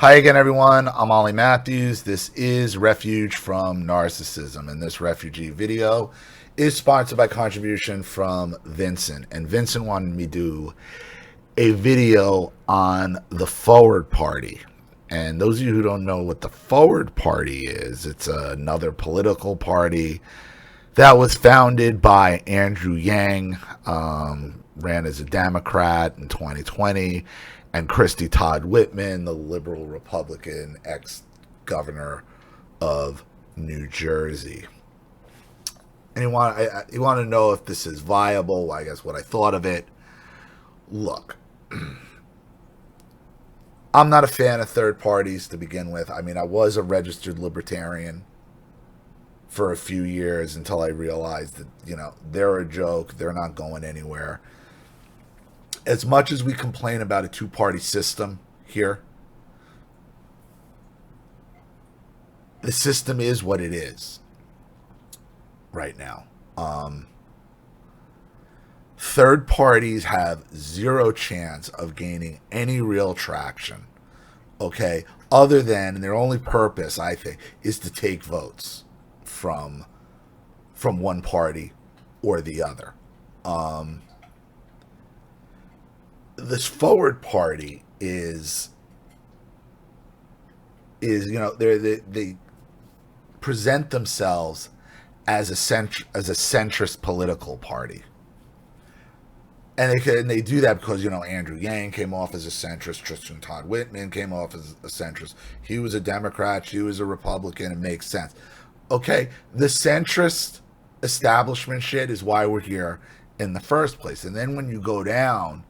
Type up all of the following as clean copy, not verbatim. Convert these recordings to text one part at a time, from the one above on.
Hi again, everyone. I'm Ollie Matthews. This is Refuge from Narcissism, and this refugee video is sponsored by contribution from Vincent. And Vincent wanted me to do a video on the Forward Party. And those of you who don't know what the Forward Party is, it's another political party that was founded by Andrew Yang, ran as a Democrat in 2020, and Christy Todd Whitman, the liberal Republican ex-governor of New Jersey. And you want to know if this is viable, I guess what I thought of it. Look, I'm not a fan of third parties to begin with. I mean, I was a registered libertarian for a few years until I realized that, they're a joke. They're not going anywhere. As much as we complain about a two-party system here, the system is what it is right now. Third parties have zero chance of gaining any real traction, okay, other than, and their only purpose, I think, is to take votes from one party or the other. This Forward Party is they present themselves as a centrist political party, and they do that because Andrew Yang came off as a centrist, Tristan Todd Whitman came off as a centrist. He was a Democrat, she was a Republican. It makes sense. Okay, the centrist establishment shit is why we're here in the first place. And then when you go down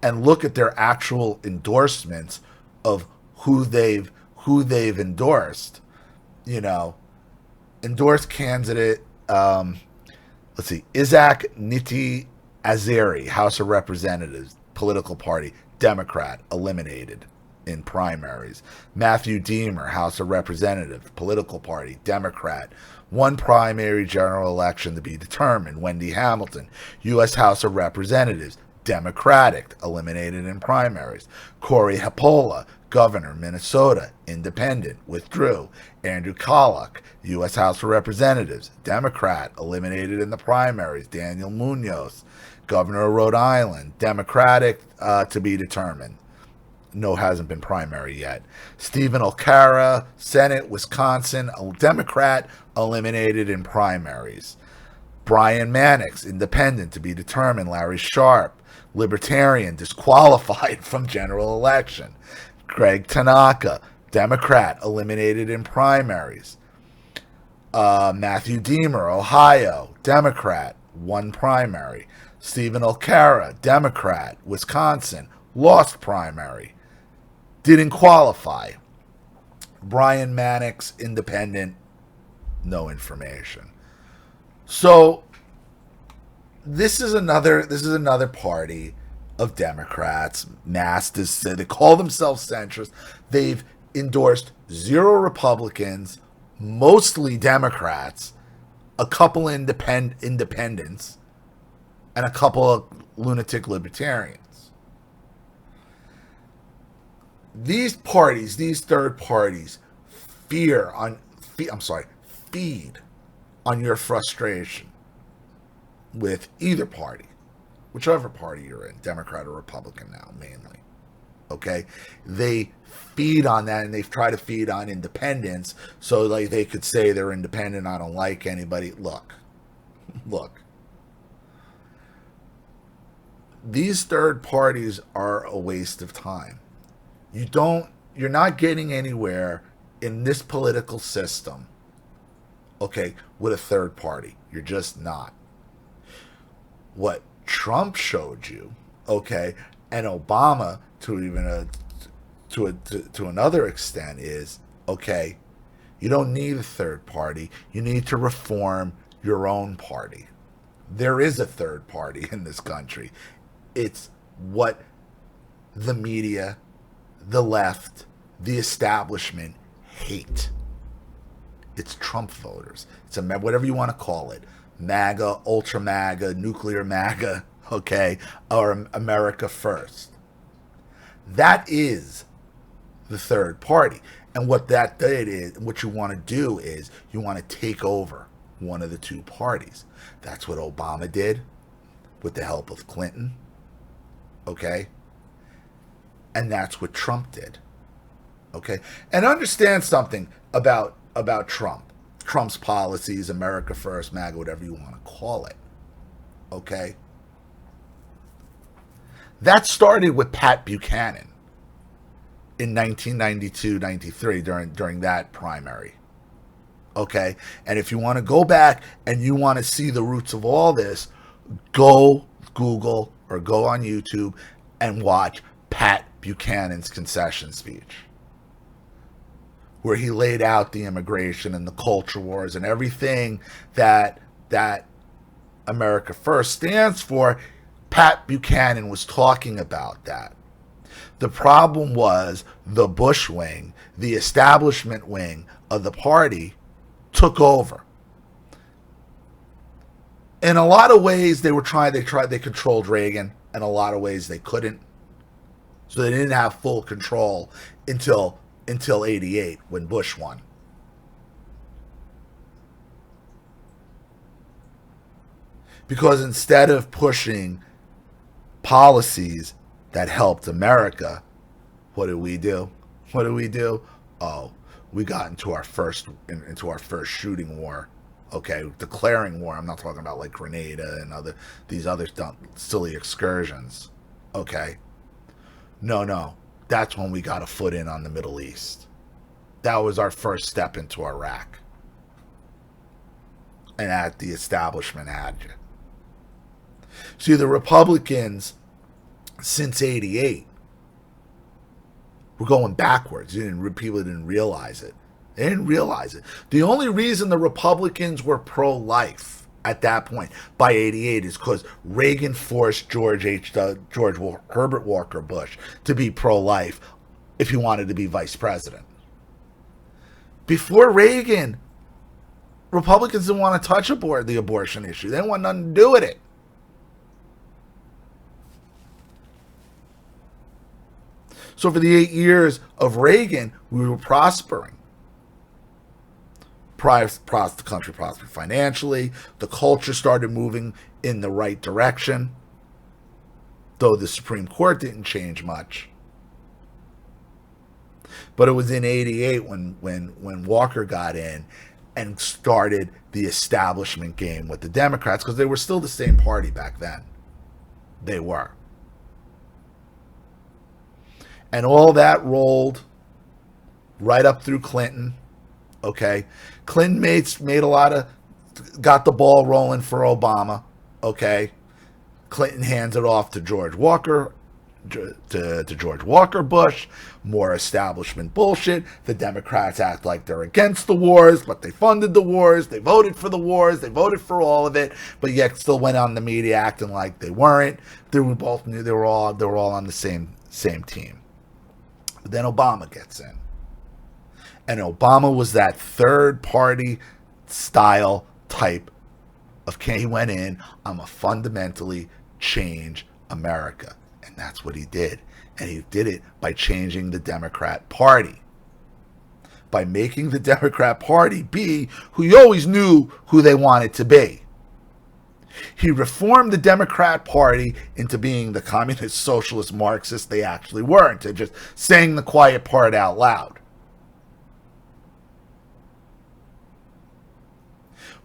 and look at their actual endorsements of who they've endorsed, endorsed candidate, Isaac Niti Azeri, House of Representatives, political party, Democrat, eliminated in primaries. Matthew Deemer, House of Representatives, political party, Democrat, one primary general election to be determined. Wendy Hamilton, U.S. House of Representatives, Democratic, eliminated in primaries. Corey Hapola, Governor, Minnesota, Independent, withdrew. Andrew Kalloch, U.S. House of Representatives, Democrat, eliminated in the primaries. Daniel Munoz, Governor of Rhode Island, Democratic, to be determined. No, hasn't been primary yet. Stephen O'Cara, Senate, Wisconsin, a Democrat, eliminated in primaries. Brian Mannix, Independent, to be determined. Larry Sharp, Libertarian, disqualified from general election. Greg Tanaka, Democrat, eliminated in primaries. Matthew Deemer, Ohio, Democrat, won primary. Stephen O'Cara, Democrat, Wisconsin, lost primary. Didn't qualify. Brian Mannix, Independent, no information. So this is another party of Democrats, masked. They call themselves centrist. They've endorsed zero Republicans, mostly Democrats, a couple independents, and a couple of lunatic libertarians. These parties, these third parties, feed on your frustration with either party, whichever party you're in, Democrat or Republican now, mainly. Okay? They feed on that, and they try to feed on independence so they could say they're independent, I don't like anybody. Look. These third parties are a waste of time. You're not getting anywhere in this political system, okay, with a third party. You're just not. What Trump showed you, okay, and Obama to another extent is, okay, you don't need a third party. You need to reform your own party. There is a third party in this country. It's what the media, the left, the establishment hate. It's Trump voters. It's whatever you want to call it. MAGA, ultra MAGA, nuclear MAGA, okay, or America First. That is the third party. And what that did is, what you want to do is you want to take over one of the two parties. That's what Obama did with the help of Clinton. Okay? And that's what Trump did. Okay? And understand something about Trump. Trump's policies, America First, MAGA, whatever you want to call it. Okay? That started with Pat Buchanan in 1992-93 during that primary. Okay? And if you want to go back and you want to see the roots of all this, go Google or go on YouTube and watch Pat Buchanan's concession speech, where he laid out the immigration and the culture wars and everything that America First stands for. Pat Buchanan was talking about that. The problem was the Bush wing, the establishment wing of the party, took over. In a lot of ways, they controlled Reagan. In a lot of ways, they couldn't. So they didn't have full control until 88 when Bush won. Because instead of pushing policies that helped America, what did we do? Oh, we got into our first shooting war. Okay, declaring war. I'm not talking about like Grenada and these other silly excursions. Okay, no, that's when we got a foot in on the Middle East. That was our first step into Iraq, and at the establishment had you. See, the Republicans since '88 were going backwards. People didn't realize it. They didn't realize it. The only reason the Republicans were pro-life at that point by '88 is because Reagan forced George Herbert Walker Bush to be pro-life if he wanted to be vice president. Before Reagan, Republicans didn't want to touch the abortion issue. They didn't want nothing to do with it. So for the 8 years of Reagan, we were prospering. The country prospered financially. The culture started moving in the right direction, though the Supreme Court didn't change much. But it was in '88 when Walker got in and started the establishment game with the Democrats, because they were still the same party back then. They were. And all that rolled right up through Clinton. Okay, Clinton got the ball rolling for Obama. Okay, Clinton hands it off to George Walker Bush. More establishment bullshit. The Democrats act like they're against the wars, but they funded the wars. They voted for the wars. They voted for all of it, but yet still went on the media acting like they weren't. They both knew they were all on the same team. But then Obama gets in. And Obama was that third party style type of he went in, I'm a fundamentally change America. And that's what he did. And he did it by changing the Democrat Party. By making the Democrat Party be who you always knew who they wanted to be. He reformed the Democrat Party into being the communist, socialist, Marxist they actually were, into just saying the quiet part out loud.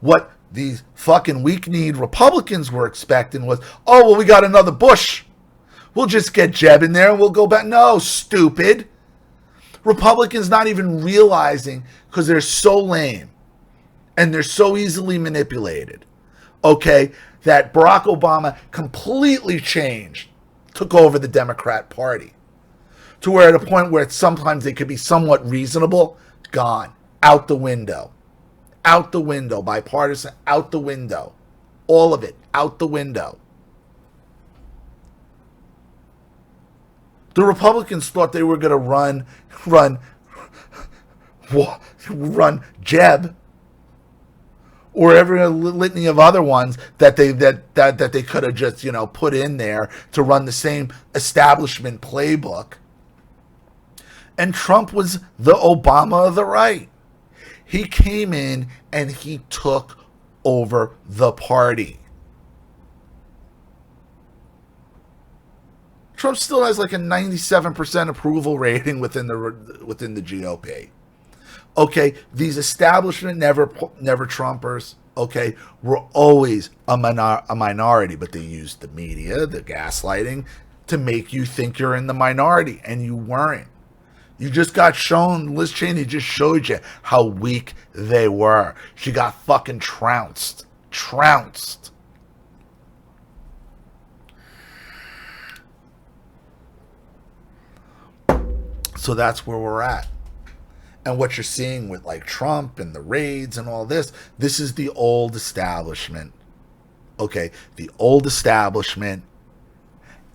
What these fucking weak-kneed Republicans were expecting was, oh, well, we got another Bush. We'll just get Jeb in there and we'll go back. No, stupid. Republicans not even realizing, because they're so lame and they're so easily manipulated, okay, that Barack Obama completely changed, took over the Democrat Party to where at a point where sometimes they could be somewhat reasonable, gone, out the window. Out the window, bipartisan, out the window. All of it, out the window. The Republicans thought they were going to run Jeb, or every litany of other ones that they could have just, put in there to run the same establishment playbook. And Trump was the Obama of the right. He came in and he took over the party. Trump still has like a 97% approval rating within the GOP. Okay, these establishment never Trumpers, okay, were always a minority, but they used the media, the gaslighting, to make you think you're in the minority, and you weren't. You just got shown, Liz Cheney just showed you how weak they were. She got fucking trounced. Trounced. So that's where we're at. And what you're seeing with like Trump and the raids and all this is the old establishment. Okay, the old establishment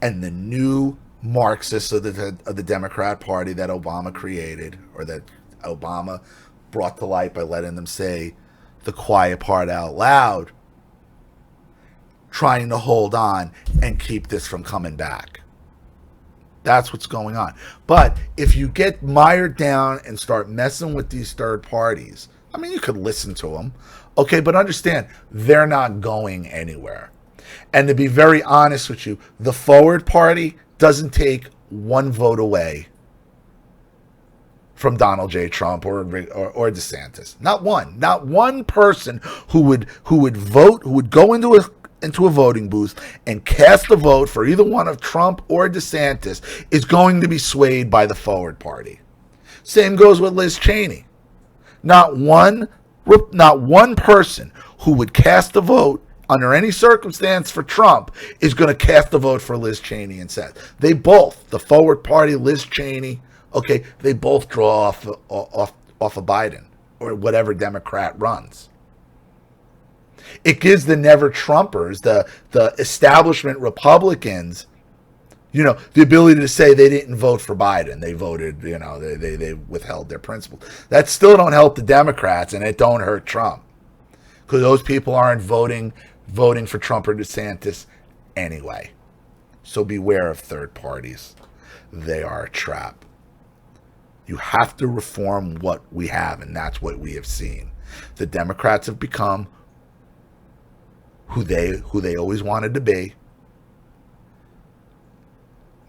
and the new Marxists of the Democrat Party that Obama created, or that Obama brought to light by letting them say the quiet part out loud, trying to hold on and keep this from coming back. That's what's going on. But if you get mired down and start messing with these third parties, I mean, you could listen to them, okay, but understand, they're not going anywhere. And to be very honest with you, the Forward Party doesn't take one vote away from Donald J. Trump or DeSantis. Not one. Not one person who would vote, who would go into a voting booth and cast a vote for either one of Trump or DeSantis is going to be swayed by the Forward Party. Same goes with Liz Cheney. Not one person who would cast a vote under any circumstance for Trump is going to cast a vote for Liz Cheney instead. They both, the Forward Party, Liz Cheney, okay, they both draw off of Biden or whatever Democrat runs. It gives the never Trumpers, the establishment Republicans, the ability to say they didn't vote for Biden. They voted, they withheld their principles. That still don't help the Democrats, and it don't hurt Trump, because those people aren't voting for Trump or DeSantis anyway. So beware of third parties. They are a trap. You have to reform what we have, and that's what we have seen. The Democrats have become who they always wanted to be.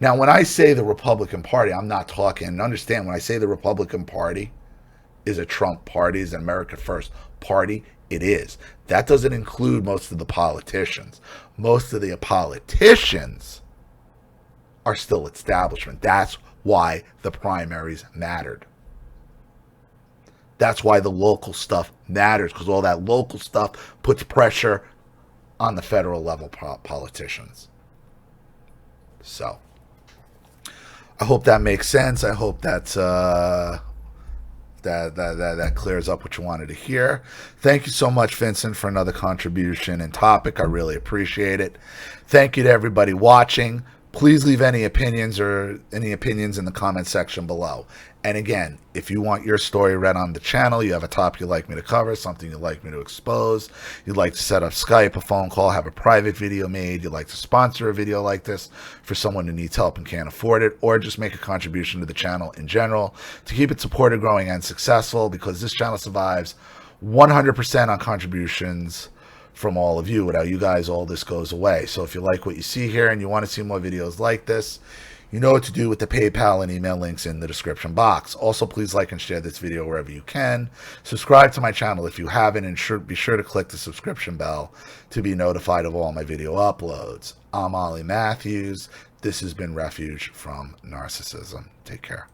Now, when I say the Republican Party, I'm not talking, understand, when I say the Republican Party is a Trump party, is an America First party, it is. That doesn't include most of the politicians. Most of the politicians are still establishment. That's why the primaries mattered. That's why the local stuff matters, because all that local stuff puts pressure on the federal level politicians. So, I hope that makes sense. I hope that's that clears up what you wanted to hear. Thank you so much, Vincent, for another contribution and topic. I really appreciate it. Thank you to everybody watching. Please leave any opinions in the comment section below. And again, if you want your story read on the channel, you have a topic you'd like me to cover, something you'd like me to expose, you'd like to set up Skype, a phone call, have a private video made, you'd like to sponsor a video like this for someone who needs help and can't afford it, or just make a contribution to the channel in general to keep it supported, growing, and successful, because this channel survives 100% on contributions from all of you. Without you guys, all this goes away. So if you like what you see here and you want to see more videos like this, you know what to do with the PayPal and email links in the description box. Also, please like and share this video wherever you can. Subscribe to my channel if you haven't, and be sure to click the subscription bell to be notified of all my video uploads. I'm Ollie Matthews. This has been Refuge from Narcissism. Take care.